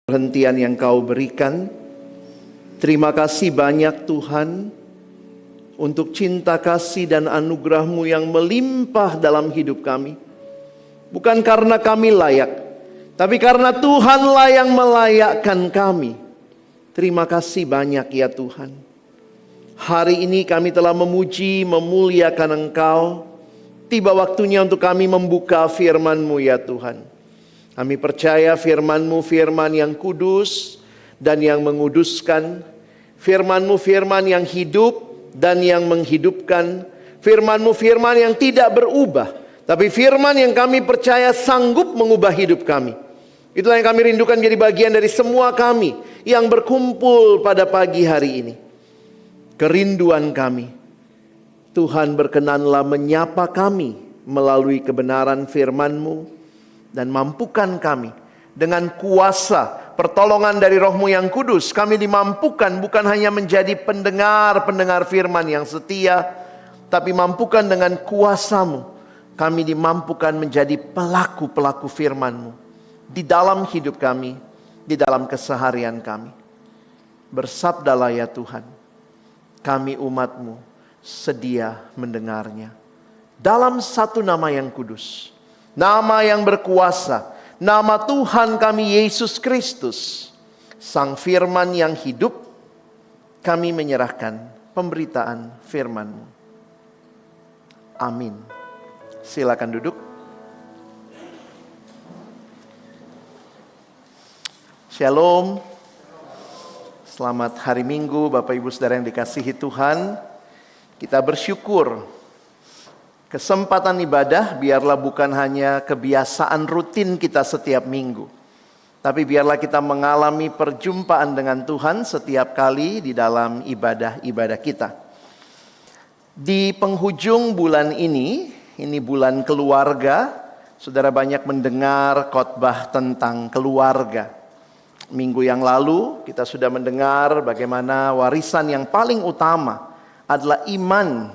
Perhentian yang Kau berikan. Terima kasih banyak Tuhan untuk cinta kasih dan anugerah-Mu yang melimpah dalam hidup kami. Bukan karena kami layak, tapi karena Tuhanlah yang melayakkan kami. Terima kasih banyak ya Tuhan. Hari ini kami telah memuji, memuliakan Engkau. Tiba waktunya untuk kami membuka firman-Mu ya Tuhan. Kami percaya firman-Mu firman yang kudus dan yang menguduskan. Firman-Mu firman yang hidup dan yang menghidupkan. Firman-Mu firman yang tidak berubah, tapi firman yang kami percaya sanggup mengubah hidup kami. Itulah yang kami rindukan jadi bagian dari semua kami yang berkumpul pada pagi hari ini. Kerinduan kami, Tuhan berkenanlah menyapa kami melalui kebenaran firman-Mu. Dan mampukan kami dengan kuasa pertolongan dari Roh-Mu yang kudus. Kami dimampukan bukan hanya menjadi pendengar-pendengar firman yang setia, tapi mampukan dengan kuasa-Mu. Kami dimampukan menjadi pelaku-pelaku firman-Mu di dalam hidup kami, di dalam keseharian kami. Bersabdalah ya Tuhan, kami umat-Mu sedia mendengarnya. Dalam satu nama yang kudus, nama yang berkuasa, nama Tuhan kami Yesus Kristus, Sang Firman yang hidup, kami menyerahkan pemberitaan firman-Mu. Amin. Silakan duduk. Shalom. Selamat hari Minggu Bapak Ibu Saudara yang dikasihi Tuhan. Kita bersyukur kesempatan ibadah biarlah bukan hanya kebiasaan rutin kita setiap minggu, tapi biarlah kita mengalami perjumpaan dengan Tuhan setiap kali di dalam ibadah-ibadah kita. Di penghujung bulan ini bulan keluarga, saudara banyak mendengar khotbah tentang keluarga. Minggu yang lalu kita sudah mendengar bagaimana warisan yang paling utama adalah iman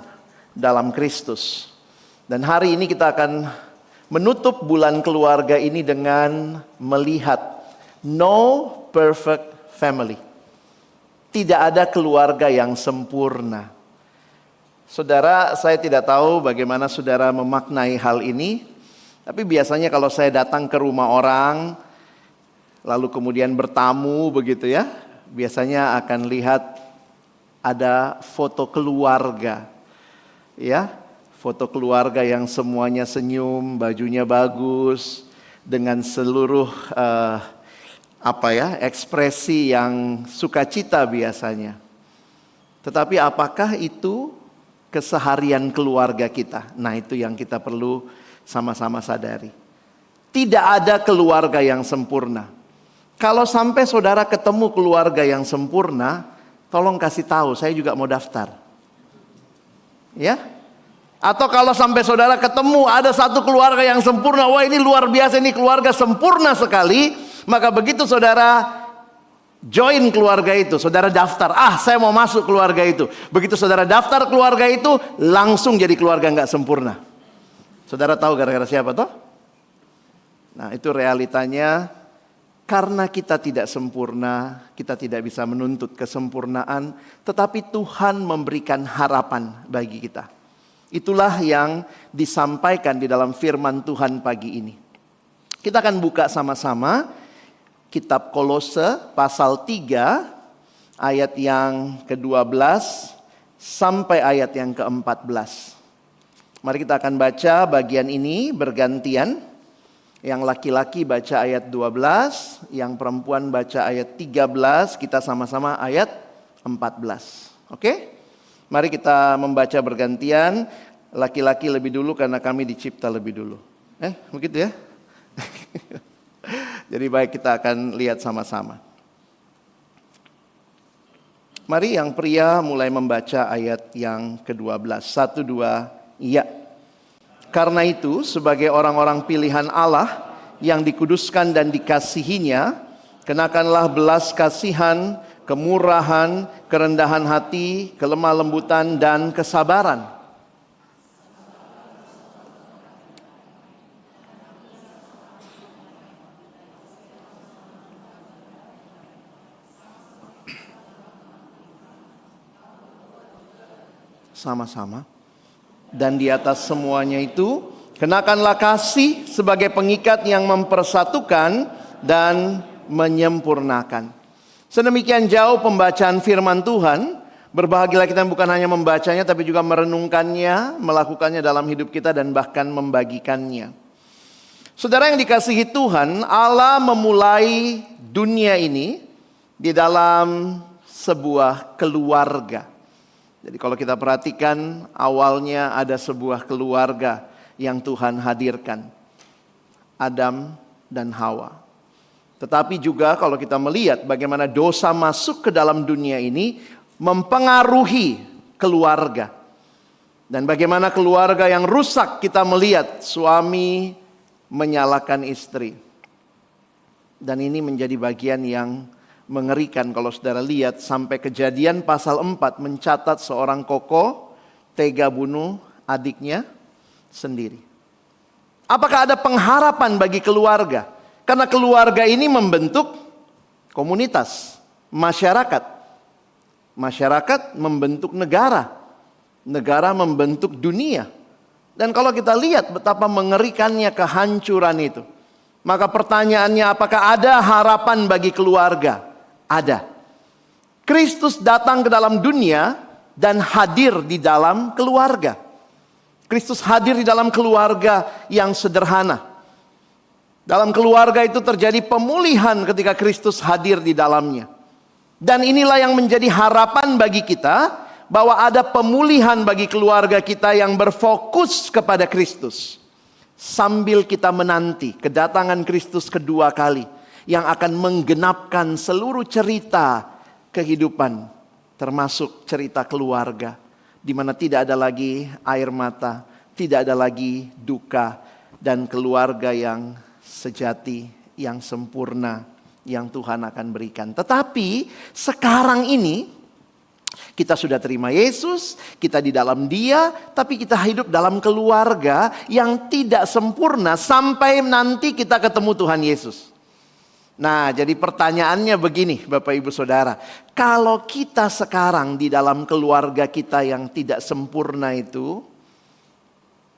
dalam Kristus. Dan hari ini kita akan menutup bulan keluarga ini dengan melihat no perfect family. Tidak ada keluarga yang sempurna. Saudara, saya tidak tahu bagaimana saudara memaknai hal ini. Tapi biasanya kalau saya datang ke rumah orang, lalu kemudian bertamu begitu ya, biasanya akan lihat ada foto keluarga. Ya. Foto keluarga yang semuanya senyum, bajunya bagus, dengan seluruh ekspresi yang sukacita biasanya. Tetapi apakah itu keseharian keluarga kita? Nah, itu yang kita perlu sama-sama sadari. Tidak ada keluarga yang sempurna. Kalau sampai saudara ketemu keluarga yang sempurna, tolong kasih tahu, saya juga mau daftar. Ya? Atau kalau sampai saudara ketemu ada satu keluarga yang sempurna, wah ini luar biasa, ini keluarga sempurna sekali, maka begitu saudara join keluarga itu, saudara daftar, saya mau masuk keluarga itu. Begitu saudara daftar keluarga itu, langsung jadi keluarga nggak sempurna. Saudara tahu gara-gara siapa toh? Nah, itu realitanya. Karena kita tidak sempurna, kita tidak bisa menuntut kesempurnaan, tetapi Tuhan memberikan harapan bagi kita. Itulah yang disampaikan di dalam firman Tuhan pagi ini. Kita akan buka sama-sama kitab Kolose pasal 3 ayat yang ke-12 sampai ayat yang ke-14. Mari kita akan baca bagian ini bergantian. Yang laki-laki baca ayat 12, yang perempuan baca ayat 13, kita sama-sama ayat 14. Oke? Mari kita membaca bergantian, laki-laki lebih dulu karena kami dicipta lebih dulu. Begitu ya? Jadi baik, kita akan lihat sama-sama. Mari yang pria mulai membaca ayat yang ke-12. 1, 2, iya. Karena itu sebagai orang-orang pilihan Allah yang dikuduskan dan dikasihinya, kenakanlah belas kasihan, kemurahan, kerendahan hati, kelemah lembutan, dan kesabaran. sama-sama. Dan di atas semuanya itu, kenakanlah kasih sebagai pengikat yang mempersatukan dan menyempurnakan. Sedemikian jauh pembacaan firman Tuhan. Berbahagialah kita bukan hanya membacanya, tapi juga merenungkannya, melakukannya dalam hidup kita, dan bahkan membagikannya. Saudara yang dikasihi Tuhan, Allah memulai dunia ini di dalam sebuah keluarga. Jadi kalau kita perhatikan, awalnya ada sebuah keluarga yang Tuhan hadirkan. Adam dan Hawa. Tetapi juga kalau kita melihat bagaimana dosa masuk ke dalam dunia ini mempengaruhi keluarga. Dan bagaimana keluarga yang rusak, kita melihat suami menyalahkan istri. Dan ini menjadi bagian yang mengerikan kalau saudara lihat sampai Kejadian pasal 4 mencatat seorang kokoh tega bunuh adiknya sendiri. Apakah ada pengharapan bagi keluarga? Karena keluarga ini membentuk komunitas, masyarakat. Masyarakat membentuk negara. Negara membentuk dunia. Dan kalau kita lihat betapa mengerikannya kehancuran itu, maka pertanyaannya, apakah ada harapan bagi keluarga? Ada. Kristus datang ke dalam dunia dan hadir di dalam keluarga. Kristus hadir di dalam keluarga yang sederhana. Dalam keluarga itu terjadi pemulihan ketika Kristus hadir di dalamnya. Dan inilah yang menjadi harapan bagi kita, bahwa ada pemulihan bagi keluarga kita yang berfokus kepada Kristus. Sambil kita menanti kedatangan Kristus kedua kali, yang akan menggenapkan seluruh cerita kehidupan, termasuk cerita keluarga, di mana tidak ada lagi air mata, tidak ada lagi duka, dan keluarga yang sejati, yang sempurna, yang Tuhan akan berikan. Tetapi sekarang ini kita sudah terima Yesus, kita di dalam Dia, tapi kita hidup dalam keluarga yang tidak sempurna sampai nanti kita ketemu Tuhan Yesus. Nah, jadi pertanyaannya begini Bapak Ibu Saudara. Kalau kita sekarang di dalam keluarga kita yang tidak sempurna itu,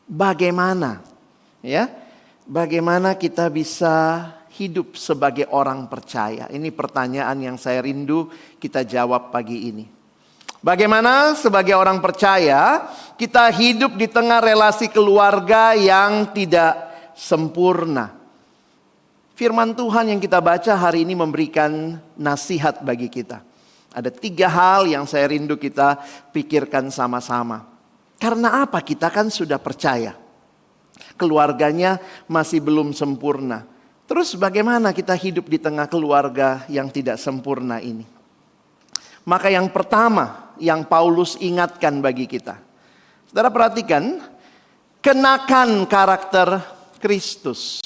bagaimana? Ya, bagaimana kita bisa hidup sebagai orang percaya? Ini pertanyaan yang saya rindu kita jawab pagi ini. Bagaimana sebagai orang percaya kita hidup di tengah relasi keluarga yang tidak sempurna? Firman Tuhan yang kita baca hari ini memberikan nasihat bagi kita. Ada 3 hal yang saya rindu kita pikirkan sama-sama. Karena apa? Kita kan sudah percaya. Keluarganya masih belum sempurna. Terus bagaimana kita hidup di tengah keluarga yang tidak sempurna ini? Maka yang pertama yang Paulus ingatkan bagi kita. Saudara perhatikan, kenakan karakter Kristus.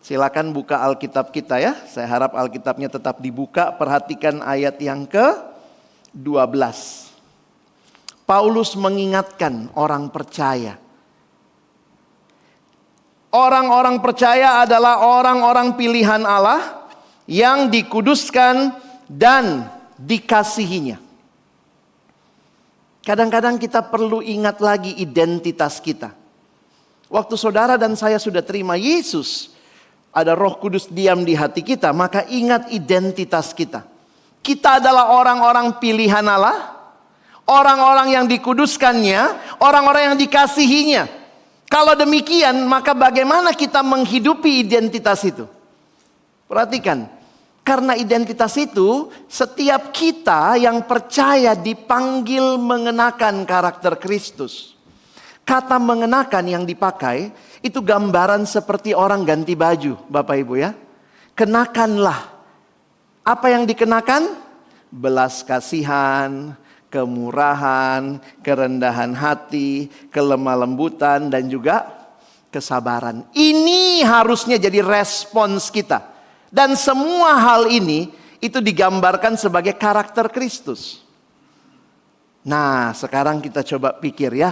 Silakan buka Alkitab kita ya. Saya harap Alkitabnya tetap dibuka. Perhatikan ayat yang ke-12. Paulus mengingatkan orang percaya. Orang-orang percaya adalah orang-orang pilihan Allah yang dikuduskan dan dikasihinya. Kadang-kadang kita perlu ingat lagi identitas kita. Waktu saudara dan saya sudah terima Yesus, ada Roh Kudus diam di hati kita, maka ingat identitas kita. Kita adalah orang-orang pilihan Allah, orang-orang yang dikuduskannya, orang-orang yang dikasihinya. Kalau demikian, maka bagaimana kita menghidupi identitas itu? Perhatikan, karena identitas itu, setiap kita yang percaya dipanggil mengenakan karakter Kristus. Kata mengenakan yang dipakai itu gambaran seperti orang ganti baju, Bapak Ibu ya. Kenakanlah. Apa yang dikenakan? Belas kasihan, kemurahan, kerendahan hati, kelemah lembutan, dan juga kesabaran. Ini harusnya jadi respons kita. Dan semua hal ini itu digambarkan sebagai karakter Kristus. Nah, sekarang kita coba pikir ya.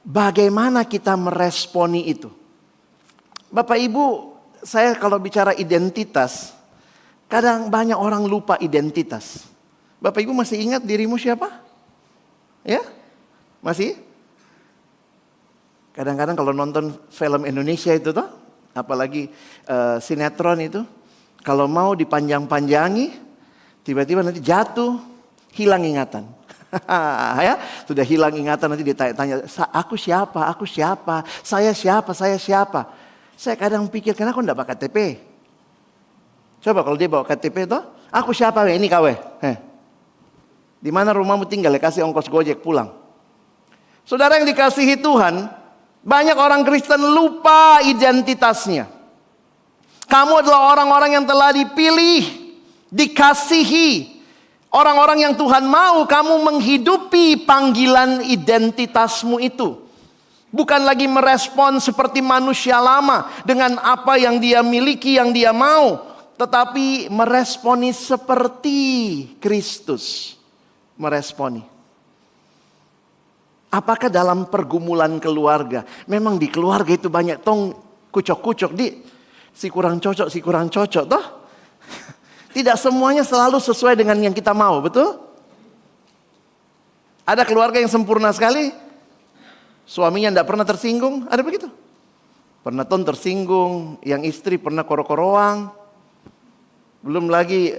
Bagaimana kita meresponi itu? Bapak Ibu, saya kalau bicara identitas, kadang banyak orang lupa identitas. Bapak Ibu masih ingat dirimu siapa? Ya? Masih? Kadang-kadang kalau nonton film Indonesia itu toh, apalagi sinetron itu, kalau mau dipanjang-panjangi, tiba-tiba nanti jatuh, hilang ingatan. Ya, sudah hilang ingatan nanti ditanya, aku siapa, saya siapa. Saya kadang pikir, kenapa aku enggak bawa KTP? Coba kalau dia bawa KTP toh, aku siapa, ini kawe. Di mana rumahmu tinggal, kasih ongkos Gojek pulang. Saudara yang dikasihi Tuhan, banyak orang Kristen lupa identitasnya. Kamu adalah orang-orang yang telah dipilih, dikasihi. Orang-orang yang Tuhan mau kamu menghidupi panggilan identitasmu itu. Bukan lagi merespon seperti manusia lama dengan apa yang dia miliki, yang dia mau. Tetapi meresponi seperti Kristus meresponi. Apakah dalam pergumulan keluarga? Memang di keluarga itu banyak tong kucok-kucok. Si kurang cocok toh. Tidak semuanya selalu sesuai dengan yang kita mau, betul? Ada keluarga yang sempurna sekali. Suaminya tidak pernah tersinggung, ada begitu. Pernah tersinggung, yang istri pernah koro-koroang. Belum lagi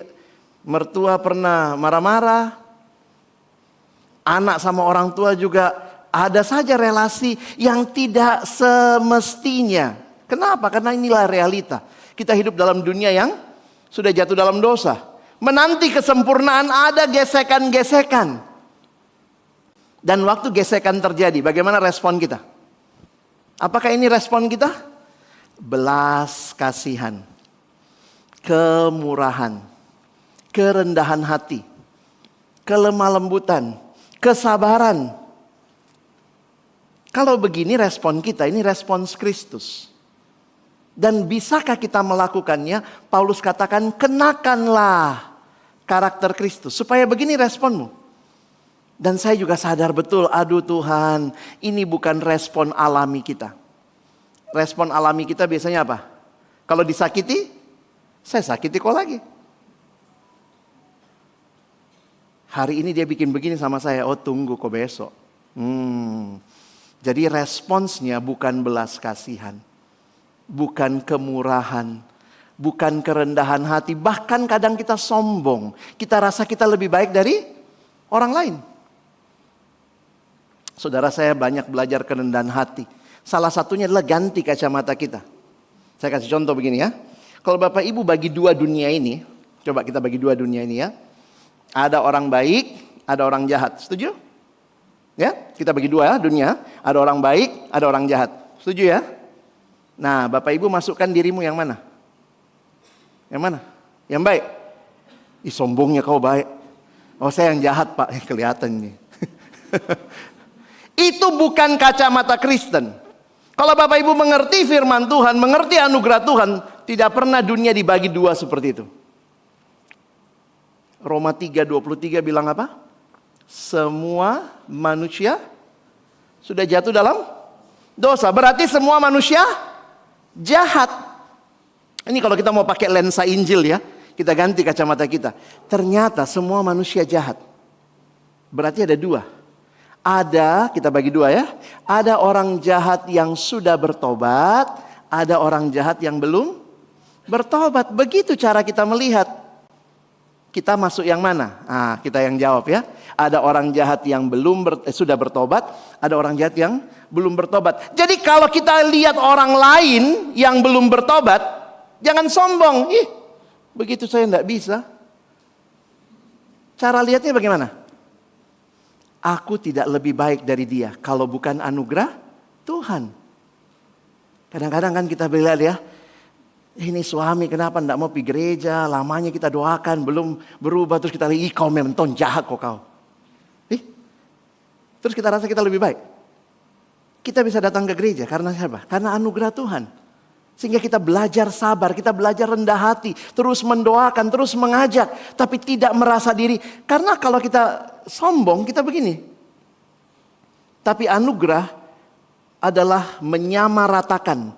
mertua pernah marah-marah. Anak sama orang tua juga ada saja relasi yang tidak semestinya. Kenapa? Karena inilah realita. Kita hidup dalam dunia yang sudah jatuh dalam dosa. Menanti kesempurnaan ada gesekan-gesekan. Dan waktu gesekan terjadi, bagaimana respon kita? Apakah ini respon kita? Belas kasihan, kemurahan, kerendahan hati, kelemah lembutan, kesabaran. Kalau begini respon kita, ini respons Kristus. Dan bisakah kita melakukannya? Paulus katakan, kenakanlah karakter Kristus. Supaya begini responmu. Dan saya juga sadar betul, aduh Tuhan, ini bukan respon alami kita. Respon alami kita biasanya apa? Kalau disakiti, saya sakiti kok lagi. Hari ini dia bikin begini sama saya, oh tunggu kok besok. Jadi responsnya bukan belas kasihan. Bukan kemurahan, bukan kerendahan hati. Bahkan kadang kita sombong. Kita rasa kita lebih baik dari orang lain. Saudara, saya banyak belajar kerendahan hati. Salah satunya adalah ganti kacamata kita. Saya kasih contoh begini ya. Kalau Bapak Ibu bagi dua dunia ini. Coba kita bagi dua dunia ini ya. Ada orang baik, ada orang jahat. Setuju? Ya, kita bagi dua ya dunia. Ada orang baik, ada orang jahat. Setuju ya? Nah, Bapak Ibu masukkan dirimu yang mana? Yang mana? Yang baik? Sombongnya kau baik. Oh, saya yang jahat Pak. Kelihatan nih. Itu bukan kacamata Kristen. Kalau Bapak Ibu mengerti firman Tuhan, mengerti anugerah Tuhan, tidak pernah dunia dibagi dua seperti itu. Roma 3:23 bilang apa? Semua manusia sudah jatuh dalam dosa. Berarti semua manusia jahat. Ini kalau kita mau pakai lensa Injil ya, kita ganti kacamata kita. Ternyata semua manusia jahat. Berarti ada dua. Ada, kita bagi dua ya. Ada orang jahat yang sudah bertobat, ada orang jahat yang belum bertobat. Begitu cara kita melihat. Kita masuk yang mana? Nah, kita yang jawab ya. Ada orang jahat yang sudah bertobat, ada orang jahat yang belum bertobat. Jadi kalau kita lihat orang lain yang belum bertobat, jangan sombong. Begitu saya tidak bisa. Cara lihatnya bagaimana? Aku tidak lebih baik dari dia kalau bukan anugerah Tuhan. Kadang-kadang kan kita bilang ya, ini suami kenapa tidak mau pergi gereja, lamanya kita doakan, belum berubah, terus kita lihat, kau memang jahat kok kau. Terus kita rasa kita lebih baik. Kita bisa datang ke gereja karena siapa? Karena anugerah Tuhan. Sehingga kita belajar sabar, kita belajar rendah hati, terus mendoakan, terus mengajak, tapi tidak merasa diri. Karena kalau kita sombong, kita begini. Tapi anugerah adalah menyamaratakan.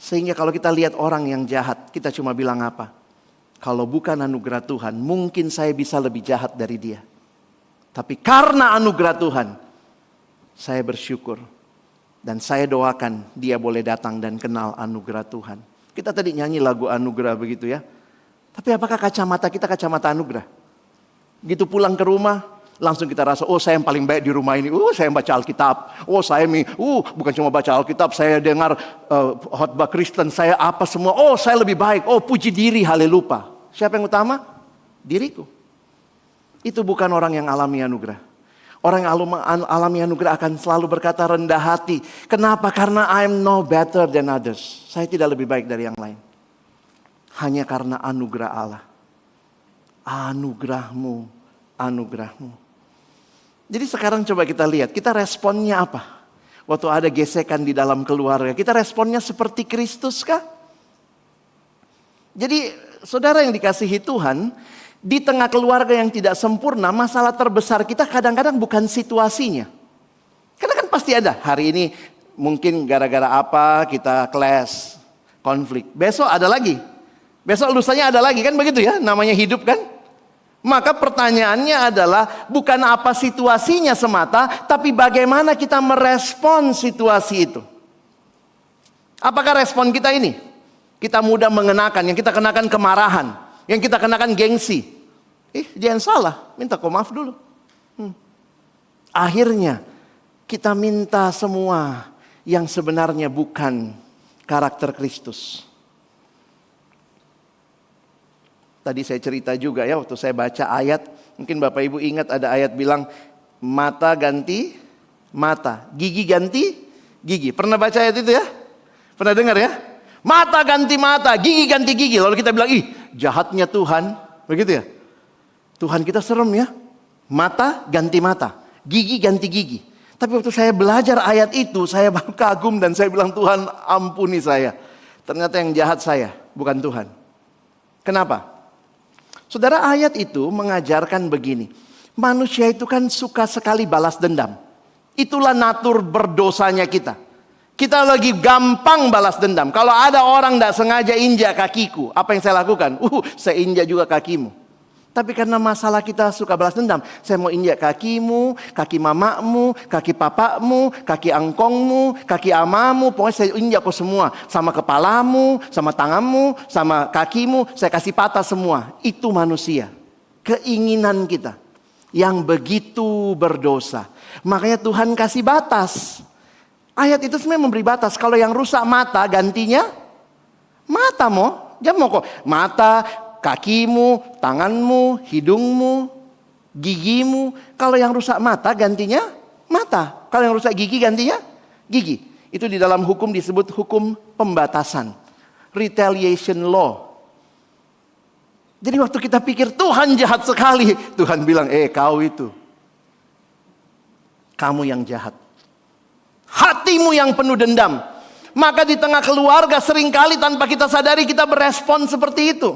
Sehingga kalau kita lihat orang yang jahat, kita cuma bilang apa? Kalau bukan anugerah Tuhan, mungkin saya bisa lebih jahat dari dia. Tapi karena anugerah Tuhan, Saya bersyukur. Dan saya doakan dia boleh datang dan kenal anugerah Tuhan. Kita tadi nyanyi lagu anugerah begitu ya. Tapi apakah kacamata kita kacamata anugerah? Gitu pulang ke rumah, langsung kita rasa, oh saya yang paling baik di rumah ini. Saya yang baca Alkitab. Oh saya bukan cuma baca Alkitab, saya dengar khotbah Kristen, saya apa semua. Oh saya lebih baik. Oh puji diri, haleluya. Siapa yang utama? Diriku. Itu bukan orang yang alami anugerah. Orang yang alami anugerah akan selalu berkata rendah hati. Kenapa? Karena I'm no better than others. Saya tidak lebih baik dari yang lain. Hanya karena anugerah Allah. Anugerahmu, anugerahmu. Jadi sekarang coba kita lihat, kita responnya apa? Waktu ada gesekan di dalam keluarga, kita responnya seperti Kristus kah? Jadi saudara yang dikasihi Tuhan, di tengah keluarga yang tidak sempurna, masalah terbesar kita kadang-kadang bukan situasinya. Karena kan pasti ada, hari ini mungkin gara-gara apa kita clash, konflik. Besok ada lagi, besok lusanya ada lagi, kan begitu ya, namanya hidup kan. Maka pertanyaannya adalah bukan apa situasinya semata, tapi bagaimana kita merespon situasi itu. Apakah respon kita ini? Kita mudah mengenakan, yang kita kenakan kemarahan, yang kita kenakan gengsi. Jangan salah, minta maaf dulu. Akhirnya kita minta semua yang sebenarnya bukan karakter Kristus. Tadi saya cerita juga ya, waktu saya baca ayat, mungkin Bapak Ibu ingat ada ayat bilang, mata ganti mata, gigi ganti gigi. Pernah baca ayat itu ya? Pernah dengar ya? Mata ganti mata, gigi ganti gigi. Lalu kita bilang, jahatnya Tuhan. Begitu ya? Tuhan kita serem ya. Mata ganti mata, gigi ganti gigi. Tapi waktu saya belajar ayat itu, saya kagum dan saya bilang, Tuhan ampuni saya. Ternyata yang jahat saya, bukan Tuhan. Kenapa? Saudara, ayat itu mengajarkan begini. Manusia itu kan suka sekali balas dendam. Itulah natur berdosanya kita. Kita lagi gampang balas dendam. Kalau ada orang tidak sengaja injak kakiku, apa yang saya lakukan? Saya injak juga kakimu. Tapi karena masalah kita suka balas dendam, saya mau injak kakimu, kaki mamamu, kaki papamu, kaki angkongmu, kaki amamu, pokoknya saya injak kau semua. Sama kepalamu, sama tanganmu, sama kakimu, saya kasih patah semua. Itu manusia. Keinginan kita yang begitu berdosa. Makanya Tuhan kasih batas. Ayat itu sebenarnya memberi batas. Kalau yang rusak mata, gantinya mata mo. Jangan mau kok mata, kakimu, tanganmu, hidungmu, gigimu. Kalau yang rusak mata, gantinya mata. Kalau yang rusak gigi, gantinya gigi. Itu di dalam hukum disebut hukum pembatasan. Retaliation law. Jadi waktu kita pikir Tuhan jahat sekali, Tuhan bilang, kau itu. Kamu yang jahat. Hatimu yang penuh dendam. Maka di tengah keluarga seringkali tanpa kita sadari kita berespon seperti itu.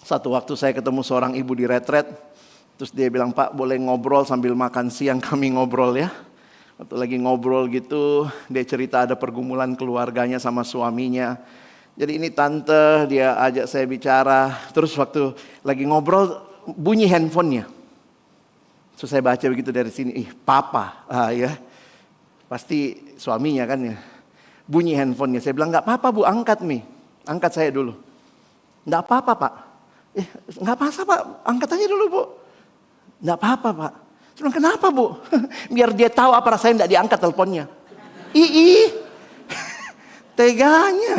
Satu waktu saya ketemu seorang ibu di retret. Terus dia bilang, Pak boleh ngobrol sambil makan siang, kami ngobrol ya. Waktu lagi ngobrol gitu, dia cerita ada pergumulan keluarganya sama suaminya. Jadi ini tante, dia ajak saya bicara. Terus waktu lagi ngobrol, bunyi handphonenya. Terus saya baca begitu dari sini, papa, ya. Pasti suaminya kan ya. Bunyi handphonenya, saya bilang, gak apa-apa bu, angkat Mi. Angkat saya dulu. Gak apa-apa Pak. Gak apa-apa Pak, angkat aja dulu Bu. Gak apa-apa Pak. Saya bilang, kenapa Bu? Biar dia tahu apa rasanya gak diangkat teleponnya. Teganya.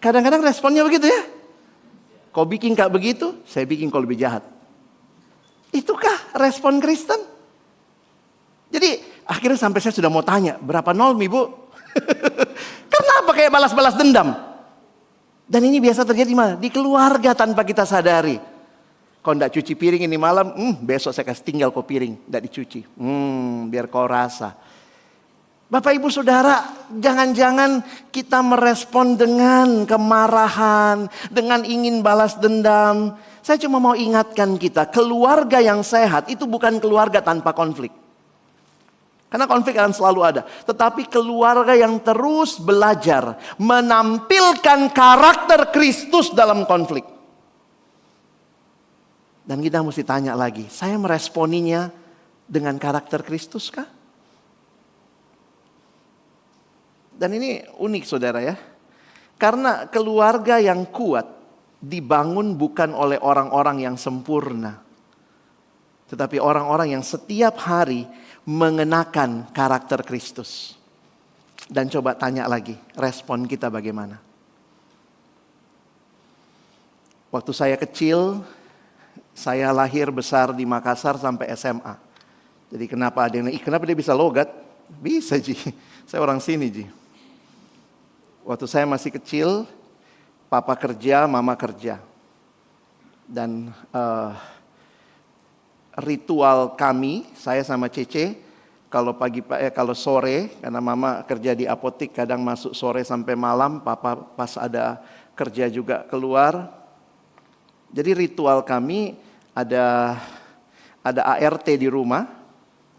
Kadang-kadang responnya begitu ya. Kau bikin kayak begitu, saya bikin kau lebih jahat. Itukah respon Kristen? Jadi akhirnya sampai saya sudah mau tanya, berapa nol Mi Bu? Kenapa kayak balas-balas dendam? Dan ini biasa terjadi mana? Di keluarga tanpa kita sadari. Kau tidak cuci piring ini malam, besok saya kasih tinggal kau piring, tidak dicuci. Biar kau rasa. Bapak Ibu Saudara, jangan-jangan kita merespon dengan kemarahan, dengan ingin balas dendam. Saya cuma mau ingatkan kita, keluarga yang sehat itu bukan keluarga tanpa konflik. Karena konflik akan selalu ada. Tetapi keluarga yang terus belajar menampilkan karakter Kristus dalam konflik. Dan kita mesti tanya lagi, saya meresponinya dengan karakter Kristus kah? Dan ini unik saudara ya. Karena keluarga yang kuat dibangun bukan oleh orang-orang yang sempurna, tetapi orang-orang yang setiap hari mengenakan karakter Kristus. Dan coba tanya lagi, respon kita bagaimana? Waktu saya kecil, saya lahir besar di Makassar sampai SMA. Jadi kenapa kenapa dia bisa logat? Bisa Ji, saya orang sini Ji. Waktu saya masih kecil, papa kerja, mama kerja. Dan ritual kami, saya sama Cece, kalau sore, karena mama kerja di apotik, kadang masuk sore sampai malam, papa pas ada kerja juga keluar. Jadi ritual kami ada ART di rumah,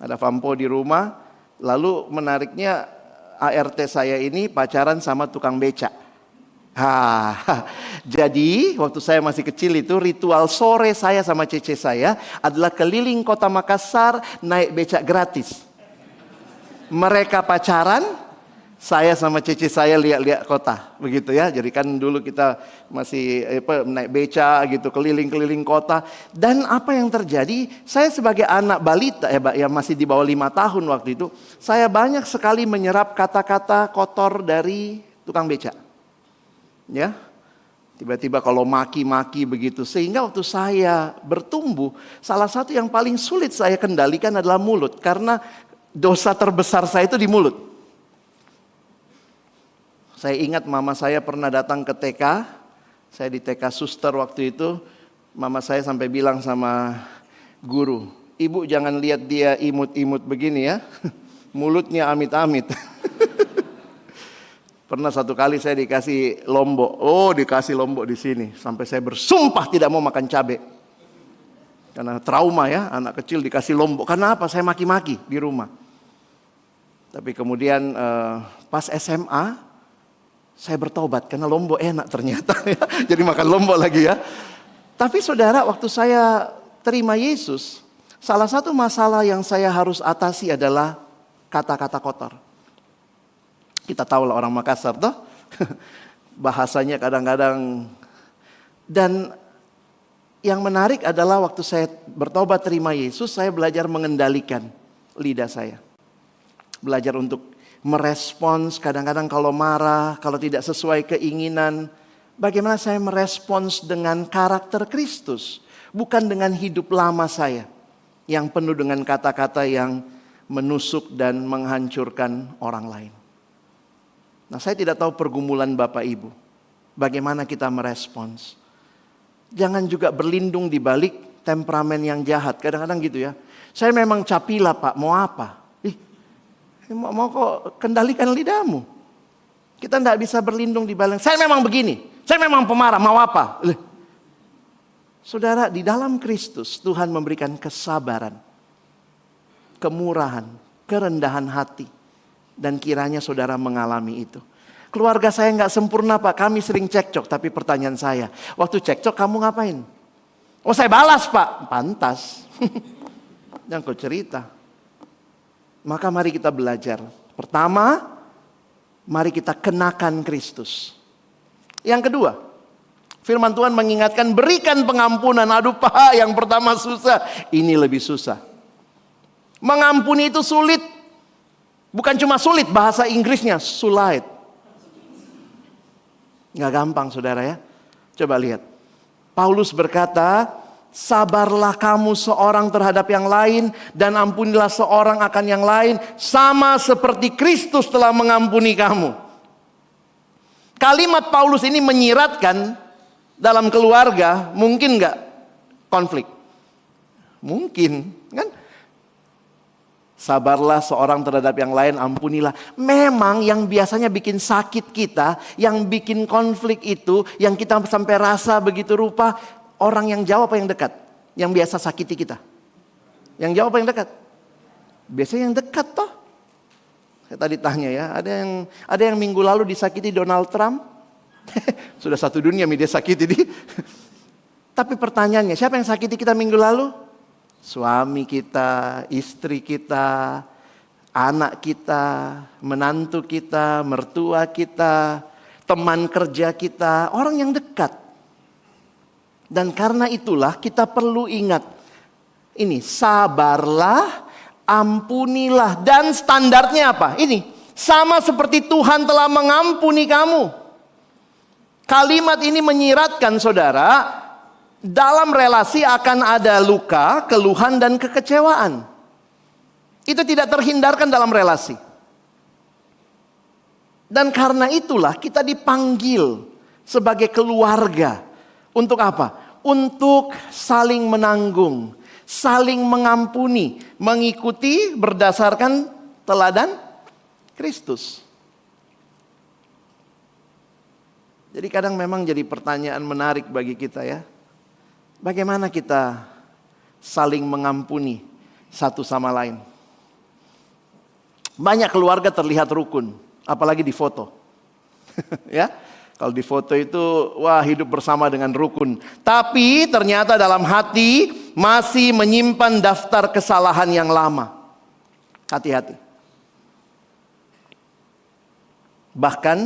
ada Fampo di rumah, lalu menariknya ART saya ini pacaran sama tukang beca. Jadi waktu saya masih kecil itu ritual sore saya sama cece saya adalah keliling kota Makassar naik becak gratis. Mereka pacaran, saya sama cece saya lihat-lihat kota, begitu ya. Jadi kan dulu kita masih naik beca gitu keliling-keliling kota. Dan apa yang terjadi? Saya sebagai anak balita yang masih di bawah 5 tahun waktu itu, saya banyak sekali menyerap kata-kata kotor dari tukang beca. Ya. Tiba-tiba kalau maki-maki begitu. Sehingga waktu saya bertumbuh, salah satu yang paling sulit saya kendalikan adalah mulut, karena dosa terbesar saya itu di mulut. Saya ingat mama saya pernah datang ke TK, saya di TK suster waktu itu, mama saya sampai bilang sama guru, "Ibu jangan lihat dia imut-imut begini ya, mulutnya amit-amit." Pernah satu kali saya dikasih lombok, dikasih lombok di sini, sampai saya bersumpah tidak mau makan cabai. Karena trauma ya, anak kecil dikasih lombok, karena apa? Saya maki-maki di rumah. Tapi kemudian pas SMA, saya bertobat karena lombok enak ternyata ya. Jadi makan lombok lagi ya. Tapi saudara, waktu saya terima Yesus, salah satu masalah yang saya harus atasi adalah kata-kata kotor. Kita tahu lah orang Makassar toh. Bahasanya kadang-kadang. Dan yang menarik adalah waktu saya bertobat terima Yesus, saya belajar mengendalikan lidah saya. Belajar untuk merespons kadang-kadang kalau marah, kalau tidak sesuai keinginan. Bagaimana saya merespons dengan karakter Kristus, bukan dengan hidup lama saya yang penuh dengan kata-kata yang menusuk dan menghancurkan orang lain. Nah, saya tidak tahu pergumulan Bapak Ibu, bagaimana kita merespons. Jangan juga berlindung di balik temperamen yang jahat. Kadang-kadang gitu ya. Saya memang capila Pak, mau apa? Mau kok kendalikan lidahmu. Kita tidak bisa berlindung di balik. Saya memang begini. Saya memang pemarah. Mau apa? Saudara, di dalam Kristus Tuhan memberikan kesabaran, kemurahan, kerendahan hati. Dan kiranya saudara mengalami itu. Keluarga saya nggak sempurna Pak. Kami sering cekcok. Tapi pertanyaan saya, waktu cekcok kamu ngapain? Oh, saya balas Pak. Pantas. Jangan kau cerita. Maka mari kita belajar. Pertama, mari kita kenakan Kristus. Yang kedua, firman Tuhan mengingatkan berikan pengampunan. Aduh Pak, yang pertama susah. Ini lebih susah. Mengampuni itu sulit. Bukan cuma sulit, bahasa Inggrisnya sulit. Gak gampang saudara ya. Coba lihat. Paulus berkata, sabarlah kamu seorang terhadap yang lain dan ampunilah seorang akan yang lain sama seperti Kristus telah mengampuni kamu. Kalimat Paulus ini menyiratkan dalam keluarga mungkin nggak konflik? Mungkin kan? Sabarlah seorang terhadap yang lain, ampunilah. Memang yang biasanya bikin sakit kita, yang bikin konflik itu, yang kita sampai rasa begitu rupa, orang yang jauh apa yang dekat? Yang biasa sakiti kita. Yang jauh apa yang dekat? Biasanya yang dekat toh. Saya tadi tanya ya, ada yang minggu lalu disakiti Donald Trump. Sudah satu dunia dia sakiti. Tapi pertanyaannya, siapa yang sakiti kita minggu lalu? Suami kita, istri kita, anak kita, menantu kita, mertua kita, teman kerja kita, orang yang dekat. Dan karena itulah kita perlu ingat, ini sabarlah, ampunilah, dan standarnya apa? Ini, sama seperti Tuhan telah mengampuni kamu. Kalimat ini menyiratkan saudara, dalam relasi akan ada luka, keluhan, dan kekecewaan. Itu tidak terhindarkan dalam relasi. Dan karena itulah kita dipanggil sebagai keluarga. Untuk apa? Untuk saling menanggung, saling mengampuni, mengikuti berdasarkan teladan Kristus. Jadi kadang memang jadi pertanyaan menarik bagi kita ya. Bagaimana kita saling mengampuni satu sama lain? Banyak keluarga terlihat rukun, apalagi di foto. Ya, kalau di foto itu wah hidup bersama dengan rukun. Tapi ternyata dalam hati masih menyimpan daftar kesalahan yang lama. Hati-hati. Bahkan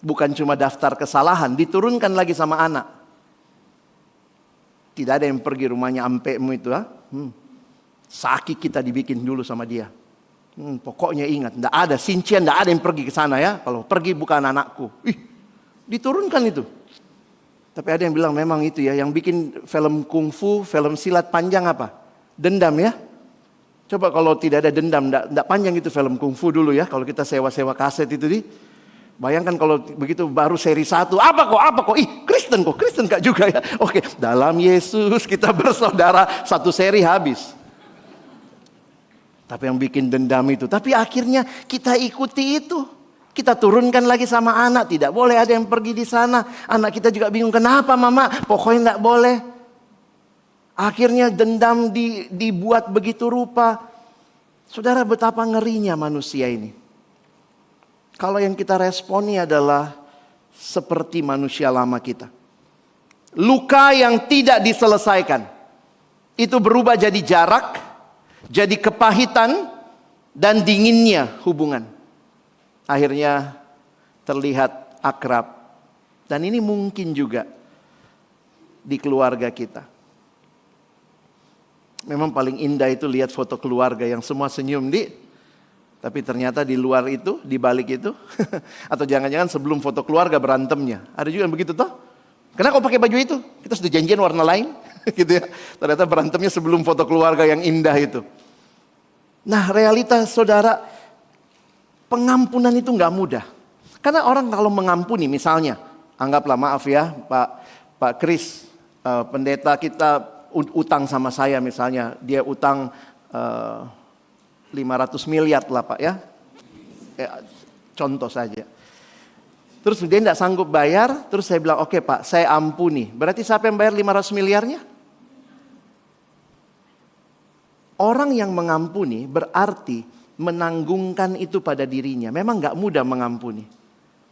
bukan cuma daftar kesalahan, diturunkan lagi sama anak. Tidak ada yang pergi rumahnya ampekmu itu. Sakit kita dibikin dulu sama dia. Pokoknya ingat, tidak ada sincian, tidak ada yang pergi ke sana ya. Kalau pergi bukan anakku. Diturunkan itu. Tapi ada yang bilang memang itu ya, yang bikin film kungfu, film silat panjang apa? Dendam ya. Coba kalau tidak ada dendam, tidak panjang itu film kungfu dulu ya. Kalau kita sewa-sewa kaset itu bayangkan kalau begitu baru seri 1. Apa kok? Kristen kok juga ya. Oke, dalam Yesus kita bersaudara, satu seri habis. Tapi yang bikin dendam itu. Tapi akhirnya kita ikuti itu. Kita turunkan lagi sama anak. Tidak boleh ada yang pergi di sana. Anak kita juga bingung, kenapa mama? Pokoknya tidak boleh. Akhirnya dendam dibuat begitu rupa. Saudara, betapa ngerinya manusia ini. Kalau yang kita responi adalah seperti manusia lama kita. Luka yang tidak diselesaikan. Itu berubah jadi jarak, jadi kepahitan, dan dinginnya hubungan. Akhirnya terlihat akrab. Dan ini mungkin juga di keluarga kita. Memang paling indah itu lihat foto keluarga yang semua senyum tapi ternyata di luar itu, di balik itu, atau jangan-jangan sebelum foto keluarga berantemnya. Ada juga yang begitu toh. Kenapa kau pakai baju itu? Kita sudah janjian warna lain, gitu ya. Ternyata berantemnya sebelum foto keluarga yang indah itu. Nah, realitas saudara, pengampunan itu nggak mudah. Karena orang kalau mengampuni, misalnya, anggaplah maaf ya, Pak Kris, pendeta kita utang sama saya misalnya, dia utang 500 miliar lah Pak ya. Contoh saja. Terus dia tidak sanggup bayar, terus saya bilang oke Pak, saya ampuni. Berarti siapa yang bayar 500 miliarnya? Orang yang mengampuni berarti menanggungkan itu pada dirinya. Memang gak mudah mengampuni.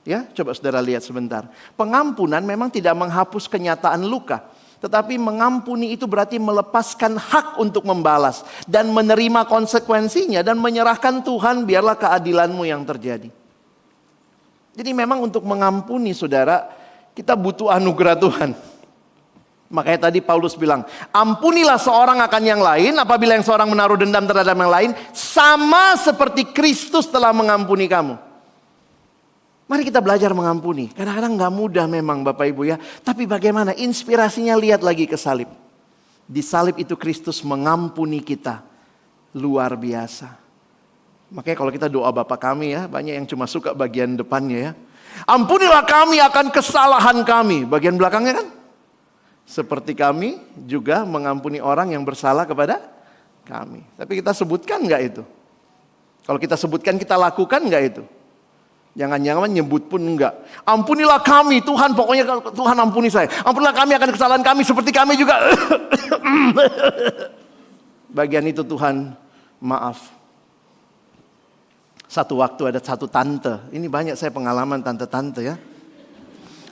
Ya, coba saudara lihat sebentar. Pengampunan memang tidak menghapus kenyataan luka. Tetapi mengampuni itu berarti melepaskan hak untuk membalas. Dan menerima konsekuensinya dan menyerahkan Tuhan, biarlah keadilanmu yang terjadi. Jadi memang untuk mengampuni saudara, kita butuh anugerah Tuhan. Makanya tadi Paulus bilang, ampunilah seorang akan yang lain apabila yang seorang menaruh dendam terhadap yang lain. Sama seperti Kristus telah mengampuni kamu. Mari kita belajar mengampuni. Kadang-kadang gak mudah memang Bapak Ibu ya. Tapi bagaimana inspirasinya, lihat lagi ke salib. Di salib itu Kristus mengampuni kita. Luar biasa. Makanya kalau kita doa Bapa kami ya, banyak yang cuma suka bagian depannya ya. Ampunilah kami akan kesalahan kami. Bagian belakangnya kan. Seperti kami juga mengampuni orang yang bersalah kepada kami. Tapi kita sebutkan gak itu? Kalau kita sebutkan, kita lakukan gak itu? Jangan-jangan nyebut pun enggak. Ampunilah kami Tuhan, pokoknya Tuhan ampuni saya. Ampunilah kami akan kesalahan kami seperti kami juga. Bagian itu Tuhan maaf. Satu waktu ada satu tante. Ini banyak saya pengalaman tante-tante ya.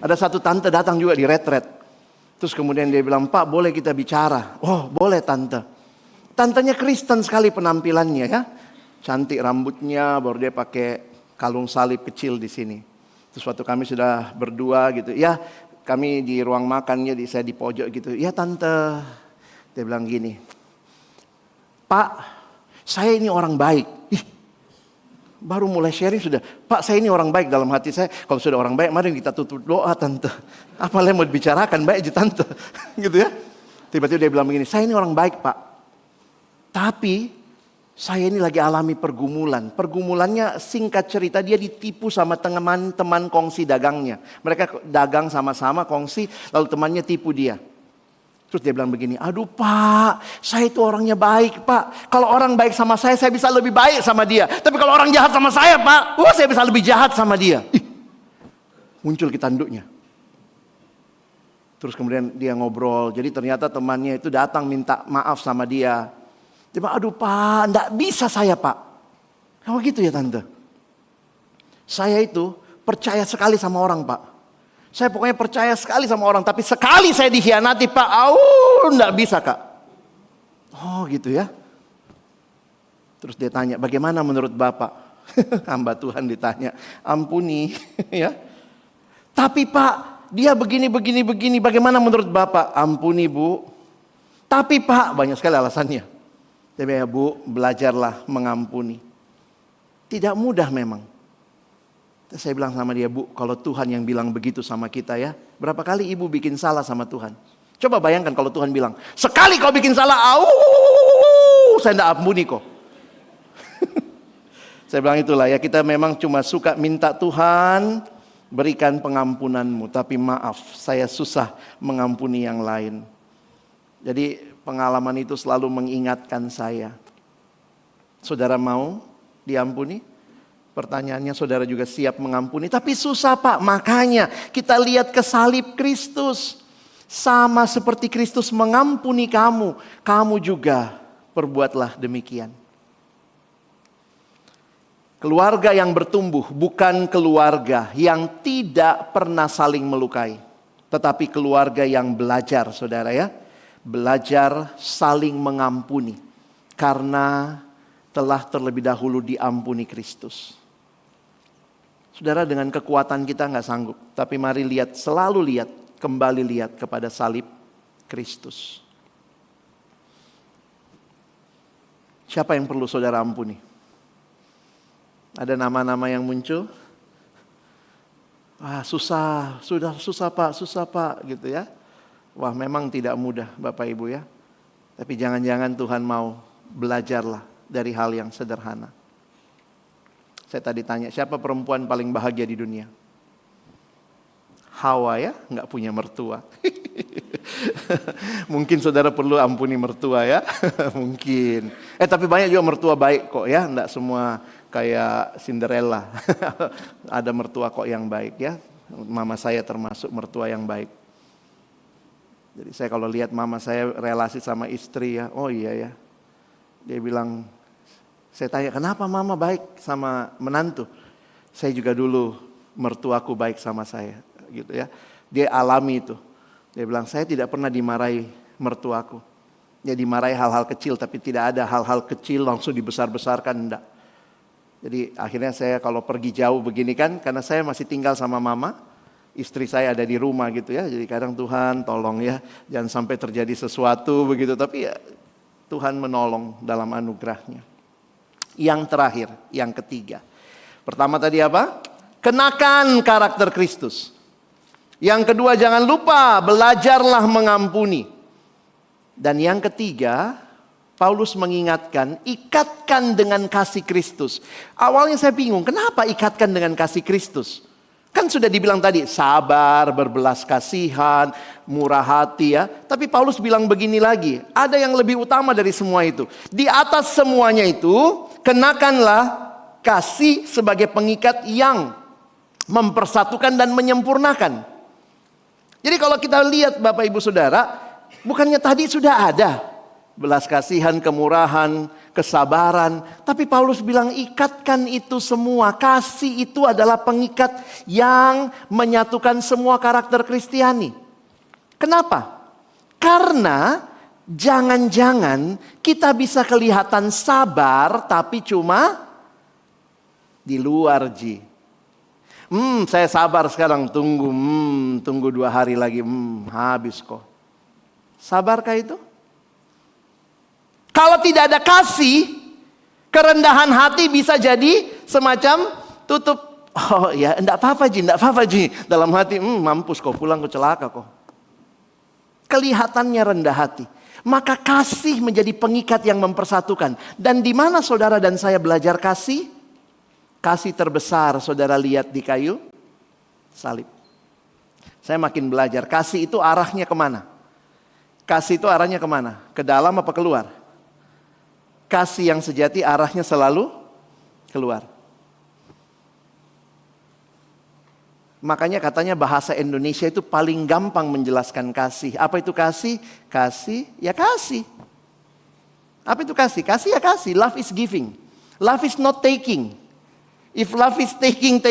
Ada satu tante datang juga di retret. Terus kemudian dia bilang, Pak boleh kita bicara? Oh boleh tante. Tantenya Kristen sekali penampilannya ya. Cantik rambutnya, baru dia pakai kalung salib kecil di sini. Terus waktu kami sudah berdua gitu, ya kami di ruang makannya, saya di pojok gitu. Ya tante, dia bilang gini, Pak, saya ini orang baik. Ih, baru mulai sharing sudah, Pak saya ini orang baik dalam hati saya. Kalau sudah orang baik, mari kita tutup doa tante. Apa yang mau dibicarakan, baik aja tante. Gitu ya. Tiba-tiba dia bilang begini, saya ini orang baik Pak. Tapi saya ini lagi alami pergumulan. Pergumulannya singkat cerita, dia ditipu sama teman kongsi dagangnya. Mereka dagang sama-sama kongsi, lalu temannya tipu dia. Terus dia bilang begini, aduh Pak, saya itu orangnya baik Pak. Kalau orang baik sama saya bisa lebih baik sama dia. Tapi kalau orang jahat sama saya Pak, saya bisa lebih jahat sama dia. Muncul kitanduknya. Terus kemudian dia ngobrol, jadi ternyata temannya itu datang minta maaf sama dia. Dia bilang, aduh Pak, enggak bisa saya Pak. Kalau gitu ya tante. Saya itu percaya sekali sama orang Pak. Saya pokoknya percaya sekali sama orang. Tapi sekali saya dikhianati Pak, enggak bisa Kak. Oh gitu ya. Terus dia tanya, bagaimana menurut Bapak? Hamba Tuhan ditanya, ampuni ya. Tapi Pak, dia begini, bagaimana menurut Bapak? Ampuni Bu. Tapi Pak, banyak sekali alasannya. Dia bilang, Bu, belajarlah mengampuni. Tidak mudah memang. Terus saya bilang sama dia, Bu, kalau Tuhan yang bilang begitu sama kita ya, berapa kali ibu bikin salah sama Tuhan? Coba bayangkan kalau Tuhan bilang, sekali kau bikin salah, saya tidak ampuni kok. Saya bilang itulah ya, kita memang cuma suka minta Tuhan berikan pengampunanmu, tapi maaf, saya susah mengampuni yang lain. Jadi pengalaman itu selalu mengingatkan saya. Saudara mau diampuni? Pertanyaannya, saudara juga siap mengampuni? Tapi susah Pak, makanya kita lihat ke salib Kristus. Sama seperti Kristus mengampuni kamu, kamu juga perbuatlah demikian. Keluarga yang bertumbuh bukan keluarga yang tidak pernah saling melukai. Tetapi keluarga yang belajar, saudara ya. Belajar saling mengampuni. Karena telah terlebih dahulu diampuni Kristus. Saudara, dengan kekuatan kita nggak sanggup. Tapi mari lihat, selalu lihat, kembali lihat kepada salib Kristus. Siapa yang perlu saudara ampuni? Ada nama-nama yang muncul. Wah susah, sudah susah Pak gitu ya. Wah memang tidak mudah Bapak Ibu ya. Tapi jangan-jangan Tuhan mau belajarlah dari hal yang sederhana. Saya tadi tanya, siapa perempuan paling bahagia di dunia? Hawa ya, nggak punya mertua. Mungkin saudara perlu ampuni mertua ya, mungkin. Tapi banyak juga mertua baik kok ya, nggak semua kayak Cinderella. Ada mertua kok yang baik ya. Mama saya termasuk mertua yang baik. Jadi saya kalau lihat mama saya relasi sama istri ya, oh iya ya. Dia bilang, saya tanya kenapa mama baik sama menantu? Saya juga dulu mertuaku baik sama saya gitu ya. Dia alami itu. Dia bilang saya tidak pernah dimarahi mertuaku. Ya dimarahi hal-hal kecil tapi tidak ada hal-hal kecil langsung dibesar-besarkan, enggak. Jadi akhirnya saya kalau pergi jauh begini kan karena saya masih tinggal sama mama. Istri saya ada di rumah gitu ya. Jadi kadang Tuhan tolong ya jangan sampai terjadi sesuatu begitu. Tapi ya Tuhan menolong dalam anugerahnya. Yang terakhir, yang ketiga. Pertama tadi apa? Kenakan karakter Kristus. Yang kedua jangan lupa belajarlah mengampuni. Dan yang ketiga, Paulus mengingatkan ikatkan dengan kasih Kristus. Awalnya saya bingung, kenapa ikatkan dengan kasih Kristus? Kan sudah dibilang tadi sabar, berbelas kasihan, murah hati ya. Tapi Paulus bilang begini lagi, ada yang lebih utama dari semua itu. Di atas semuanya itu, kenakanlah kasih sebagai pengikat yang mempersatukan dan menyempurnakan. Jadi kalau kita lihat Bapak Ibu Saudara, bukannya tadi sudah ada belas kasihan, kemurahan, kesabaran. Tapi Paulus bilang ikatkan itu semua. Kasih itu adalah pengikat yang menyatukan semua karakter Kristiani. Kenapa? Karena jangan-jangan kita bisa kelihatan sabar tapi cuma di luar, Ji. Saya sabar sekarang, tunggu 2 hari lagi, habis kok. Sabarkah itu? Kalau tidak ada kasih, kerendahan hati bisa jadi semacam tutup. Oh ya, enggak apa-apa Ji. Dalam hati, mampus kok, pulang kok, celaka kok. Kelihatannya rendah hati. Maka kasih menjadi pengikat yang mempersatukan. Dan di mana saudara dan saya belajar kasih? Kasih terbesar saudara lihat di kayu salib. Saya makin belajar, kasih itu arahnya kemana? Kasih itu arahnya kemana? Ke dalam apa keluar? Kasih yang sejati arahnya selalu keluar. Makanya katanya bahasa Indonesia itu paling gampang menjelaskan kasih. Apa itu kasih? Kasih, ya kasih. Apa itu kasih? Kasih ya kasih. Love is giving. Love is not taking. If love is taking,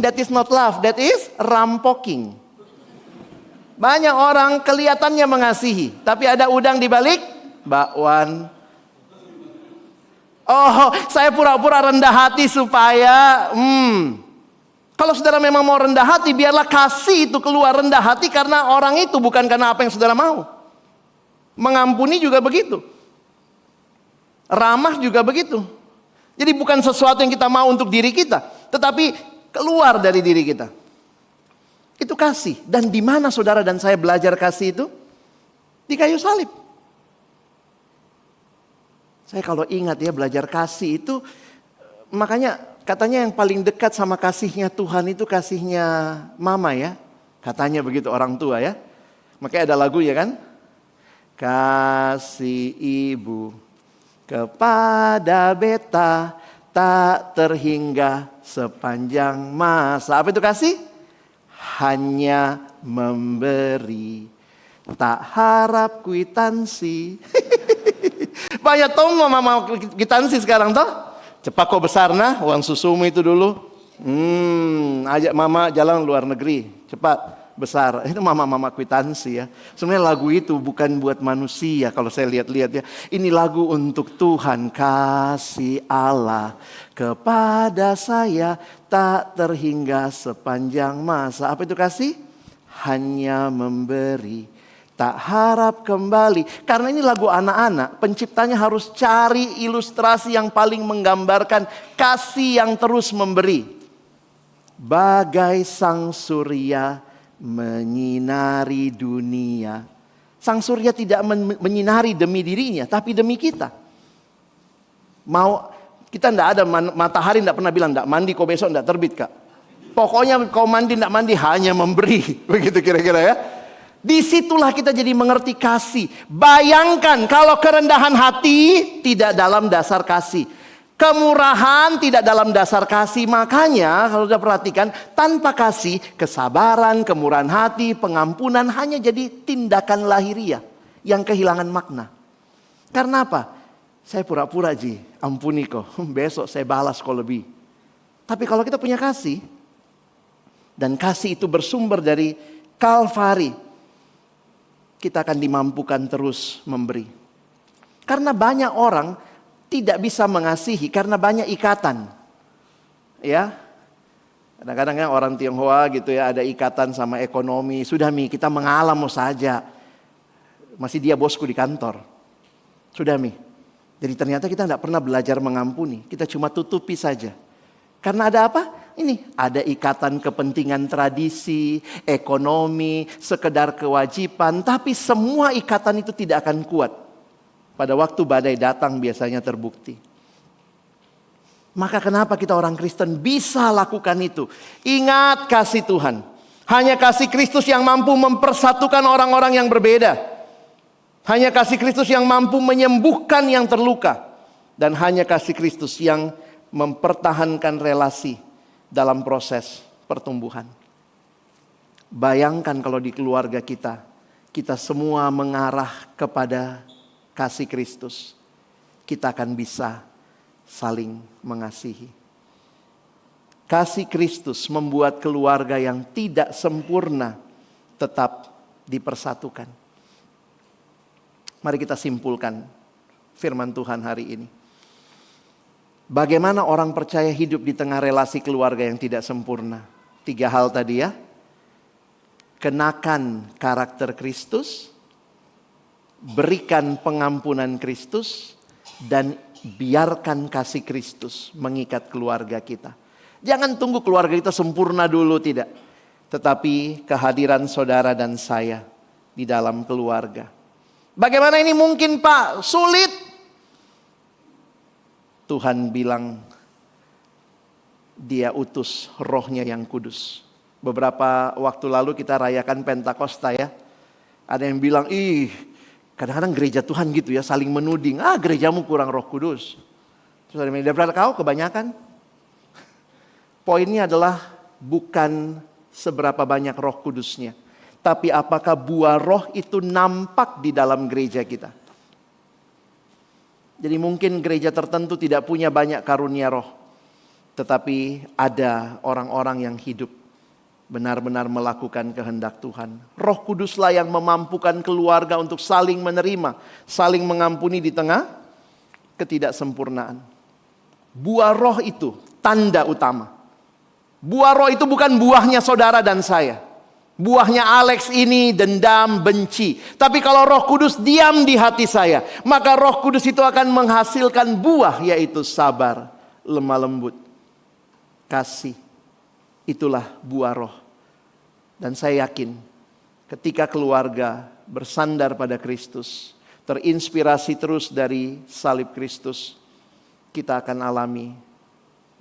that is not love. That is rampoking. Banyak orang kelihatannya mengasihi, tapi ada udang di balik bakwan. Oh, saya pura-pura rendah hati supaya kalau saudara memang mau rendah hati, biarlah kasih itu keluar rendah hati karena orang itu, bukan karena apa yang saudara mau. Mengampuni juga begitu. Ramah juga begitu. Jadi bukan sesuatu yang kita mau untuk diri kita, tetapi keluar dari diri kita. Itu kasih. Dan di mana saudara dan saya belajar kasih itu? Di kayu salib. Saya kalau ingat ya, belajar kasih itu, makanya katanya yang paling dekat sama kasihnya Tuhan itu kasihnya mama ya. Katanya begitu orang tua ya. Makanya ada lagu ya kan? Kasih ibu kepada beta tak terhingga sepanjang masa. Apa itu kasih? Hanya memberi, tak harap kwitansi. Banyak tahu mama kwitansi sekarang toh? Cepat kok besar nah, uang susumu itu dulu. Ajak mama jalan luar negeri, cepat besar. Itu mama-mama kwitansi ya. Sebenarnya lagu itu bukan buat manusia kalau saya lihat-lihat ya. Ini lagu untuk Tuhan. Kasih Allah kepada saya tak terhingga sepanjang masa. Apa itu kasih? Hanya memberi, tak harap kembali. Karena ini lagu anak-anak, penciptanya harus cari ilustrasi yang paling menggambarkan kasih yang terus memberi. Bagai sang surya menyinari dunia. Sang surya tidak menyinari demi dirinya, tapi demi kita. Kita tidak ada matahari, tidak pernah bilang, tidak mandi kau besok tidak terbit kak. Pokoknya kau mandi tidak mandi hanya memberi. Begitu kira-kira ya. Disitulah kita jadi mengerti kasih. Bayangkan kalau kerendahan hati tidak dalam dasar kasih. Kemurahan tidak dalam dasar kasih. Makanya kalau sudah perhatikan, tanpa kasih, kesabaran, kemurahan hati, pengampunan hanya jadi tindakan lahiriah yang kehilangan makna. Karena apa? Saya pura-pura Ji, ampuni kau, besok saya balas kau lebih. Tapi kalau kita punya kasih, dan kasih itu bersumber dari Kalvari, kita akan dimampukan terus memberi. Karena banyak orang tidak bisa mengasihi karena banyak ikatan. Ya. Kadang-kadang kan orang Tionghoa gitu ya, ada ikatan sama ekonomi. Sudah kita mengalah mau saja. Masih dia bosku di kantor. Sudah Jadi ternyata kita tidak pernah belajar mengampuni. Kita cuma tutupi saja. Karena ada apa? Ini ada ikatan kepentingan tradisi, ekonomi, sekedar kewajiban. Tapi semua ikatan itu tidak akan kuat. Pada waktu badai datang biasanya terbukti. Maka kenapa kita orang Kristen bisa lakukan itu? Ingat kasih Tuhan. Hanya kasih Kristus yang mampu mempersatukan orang-orang yang berbeda. Hanya kasih Kristus yang mampu menyembuhkan yang terluka. Dan hanya kasih Kristus yang mempertahankan relasi dalam proses pertumbuhan. Bayangkan kalau di keluarga kita semua mengarah kepada kasih Kristus, kita akan bisa saling mengasihi. Kasih Kristus membuat keluarga yang tidak sempurna tetap dipersatukan. Mari kita simpulkan firman Tuhan hari ini. Bagaimana orang percaya hidup di tengah relasi keluarga yang tidak sempurna? 3 hal tadi ya. Kenakan karakter Kristus, berikan pengampunan Kristus, dan biarkan kasih Kristus mengikat keluarga kita. Jangan tunggu keluarga kita sempurna dulu, tidak. Tetapi kehadiran saudara dan saya di dalam keluarga. Bagaimana ini mungkin, Pak? Sulit. Tuhan bilang Dia utus Roh-Nya yang kudus. Beberapa waktu lalu kita rayakan Pentakosta ya. Ada yang bilang, kadang-kadang gereja Tuhan gitu ya, saling menuding. Gerejamu kurang Roh Kudus. Terus ada yang bilang, daripada kau kebanyakan. Poinnya adalah bukan seberapa banyak Roh Kudusnya. Tapi apakah buah roh itu nampak di dalam gereja kita. Jadi mungkin gereja tertentu tidak punya banyak karunia roh. Tetapi ada orang-orang yang hidup benar-benar melakukan kehendak Tuhan. Roh Kuduslah yang memampukan keluarga untuk saling menerima, saling mengampuni di tengah ketidaksempurnaan. Buah roh itu tanda utama. Buah roh itu bukan buahnya saudara dan saya. Buahnya Alex ini dendam, benci. Tapi kalau Roh Kudus diam di hati saya, maka Roh Kudus itu akan menghasilkan buah, yaitu sabar, lemah lembut, kasih. Itulah buah roh. Dan saya yakin ketika keluarga bersandar pada Kristus, terinspirasi terus dari salib Kristus, kita akan alami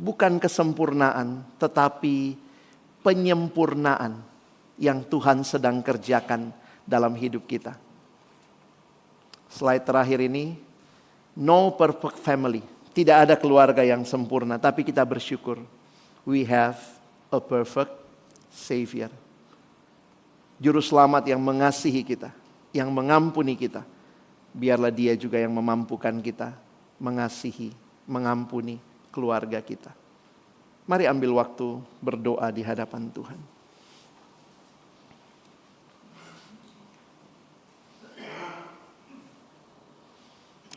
bukan kesempurnaan, tetapi penyempurnaan yang Tuhan sedang kerjakan dalam hidup kita. Slide terakhir ini, no perfect family. Tidak ada keluarga yang sempurna, tapi kita bersyukur. We have a perfect Savior. Juru selamat yang mengasihi kita, yang mengampuni kita. Biarlah Dia juga yang memampukan kita mengasihi, mengampuni keluarga kita. Mari ambil waktu berdoa di hadapan Tuhan.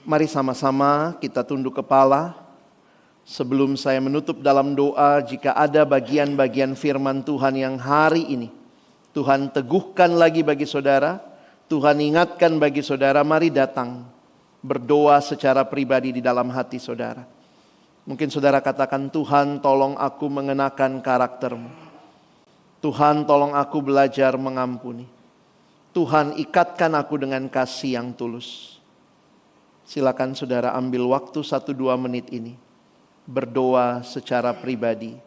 Mari sama-sama kita tunduk kepala. Sebelum saya menutup dalam doa, jika ada bagian-bagian firman Tuhan yang hari ini Tuhan teguhkan lagi bagi saudara, Tuhan ingatkan bagi saudara, mari datang berdoa secara pribadi di dalam hati saudara. Mungkin saudara katakan, Tuhan tolong aku mengenakan karakter-Mu. Tuhan tolong aku belajar mengampuni. Tuhan ikatkan aku dengan kasih yang tulus. Silakan saudara ambil waktu 1-2 menit ini. Berdoa secara pribadi